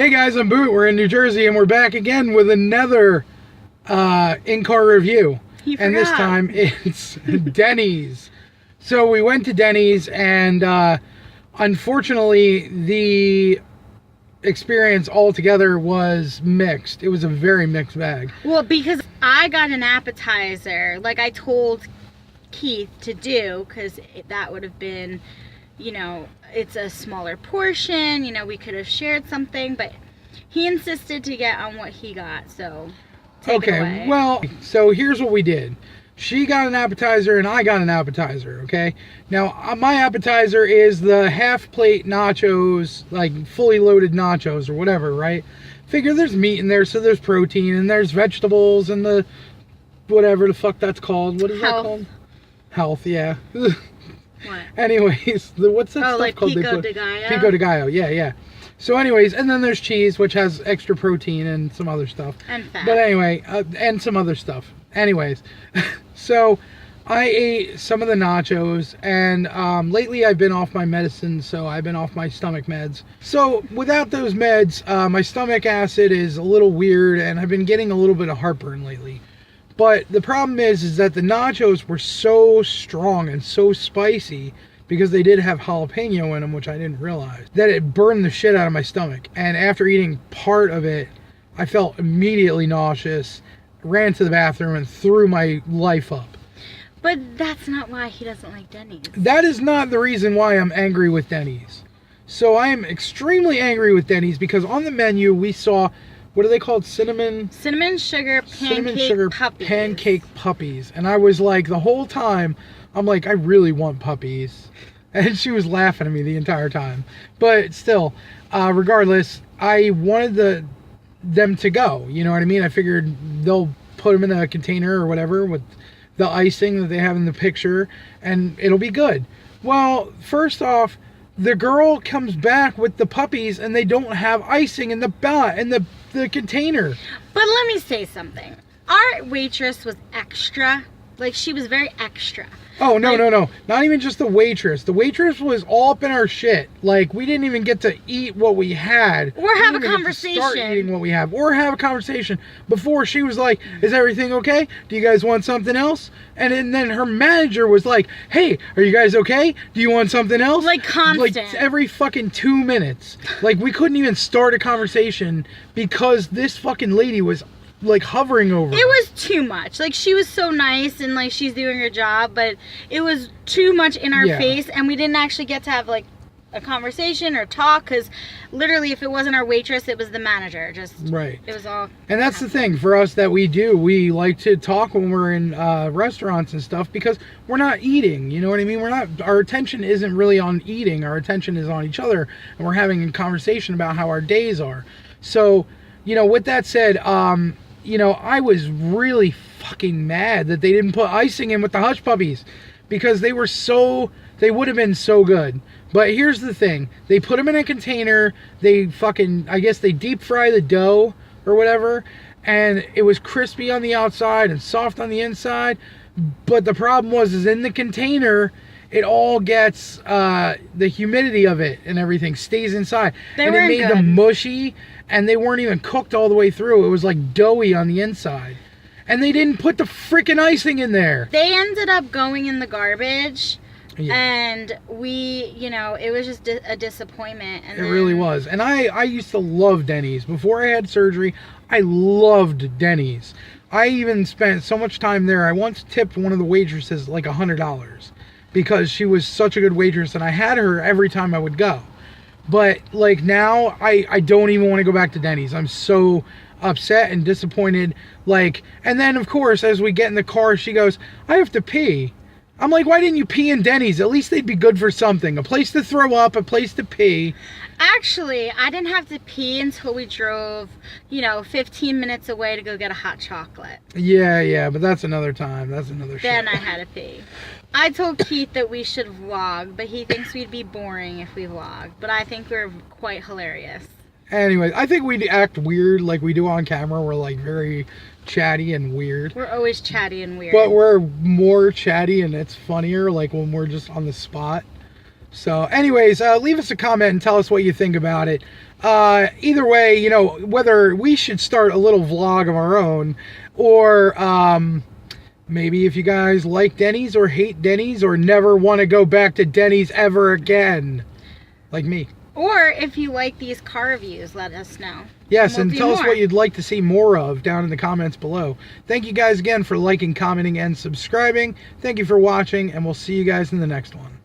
Hey guys, I'm Boot. We're in New Jersey and we're back again with another in-car review. And this time it's Denny's. So we went to Denny's and unfortunately the experience altogether was mixed. It was a very mixed bag. Well, because I got an appetizer like I told Keith to do, because that would have been, you know, it's a smaller portion, you know, we could have shared something, but he insisted to get on what he got, so take it away. Well, so here's what we did. She got an appetizer and I got an appetizer, okay? Now, my appetizer is the half plate nachos, like fully loaded nachos or whatever, right? Figure there's meat in there, so there's protein, and there's vegetables and the whatever the fuck that's called. What is that called? Health, yeah. What? Anyways, what's that stuff like called? Pico de Gallo? Pico de Gallo, yeah. So anyways, and then there's cheese, which has extra protein and some other stuff. And fat. But anyway, and some other stuff. Anyways, so I ate some of the nachos, and lately I've been off my medicine, so I've been off my stomach meds. So without those meds, my stomach acid is a little weird, and I've been getting a little bit of heartburn lately. But the problem is that the nachos were so strong and so spicy, because they did have jalapeno in them, which I didn't realize, that it burned the shit out of my stomach. And after eating part of it, I felt immediately nauseous, ran to the bathroom, and threw my life up. But that's not why he doesn't like Denny's. That is not the reason why I'm angry with Denny's. So I am extremely angry with Denny's because on the menu we saw, what are they called? Cinnamon sugar pancake puppies. And I was like, the whole time, I'm like, I really want puppies. And she was laughing at me the entire time. But still, regardless, I wanted them to go. You know what I mean? I figured they'll put them in a container or whatever with the icing that they have in the picture, and it'll be good. Well, first off, the girl comes back with the puppies and they don't have icing in the container. But let me say something. Our waitress was extra. Like, she was very extra. Oh, no. Not even just the waitress. The waitress was all up in our shit. Like, we didn't even get to eat what we had. Or have a conversation. Start eating what we have. Or have a conversation. Before, she was like, is everything okay? Do you guys want something else? And then her manager was like, hey, are you guys okay? Do you want something else? Like, constant. Like, every fucking 2 minutes. Like, we couldn't even start a conversation because this fucking lady was like hovering over. It was too much. Like, she was so nice and like she's doing her job, but it was too much in our face, and we didn't actually get to have like a conversation or talk, because literally if it wasn't our waitress, it was the manager. Just right. It was all. And that's the thing for us that we do. We like to talk when we're in restaurants and stuff because we're not eating. You know what I mean? Our attention isn't really on eating. Our attention is on each other, and we're having a conversation about how our days are. So, you know, with that said, you know, I was really fucking mad that they didn't put icing in with the Hush Puppies, because they would have been so good. But here's the thing. They put them in a container. They fucking, I guess they deep fry the dough or whatever, and it was crispy on the outside and soft on the inside. But the problem is in the container, it all gets, the humidity of it and everything stays inside. And it made them mushy, and they weren't even cooked all the way through. It was like doughy on the inside. And they didn't put the freaking icing in there. They ended up going in the garbage. Yeah. And we, you know, it was just a disappointment. And it really was. And I used to love Denny's. Before I had surgery, I loved Denny's. I even spent so much time there. I once tipped one of the waitresses like $100 because she was such a good waitress, and I had her every time I would go. But like now, I don't even want to go back to Denny's. I'm so upset and disappointed. Like, and then of course, as we get in the car, she goes, I have to pee. I'm like, why didn't you pee in Denny's? At least they'd be good for something. A place to throw up, a place to pee. Actually, I didn't have to pee until we drove, you know, 15 minutes away to go get a hot chocolate. Yeah, but that's another time. That's another shit. Then I had to pee. I told Keith that we should vlog, but he thinks we'd be boring if we vlog. But I think we're quite hilarious. Anyway, I think we act weird like we do on camera. We're like very chatty and weird. We're always chatty and weird. But we're more chatty and it's funnier like when we're just on the spot. So, anyways, leave us a comment and tell us what you think about it. Either way, you know, whether we should start a little vlog of our own, or maybe if you guys like Denny's or hate Denny's or never want to go back to Denny's ever again, like me. Or if you like these car reviews, let us know. Yes, We'll and do tell us more. what you'd like to see more of down in the comments below. Thank you guys again for liking, commenting, and subscribing. Thank you for watching, and we'll see you guys in the next one.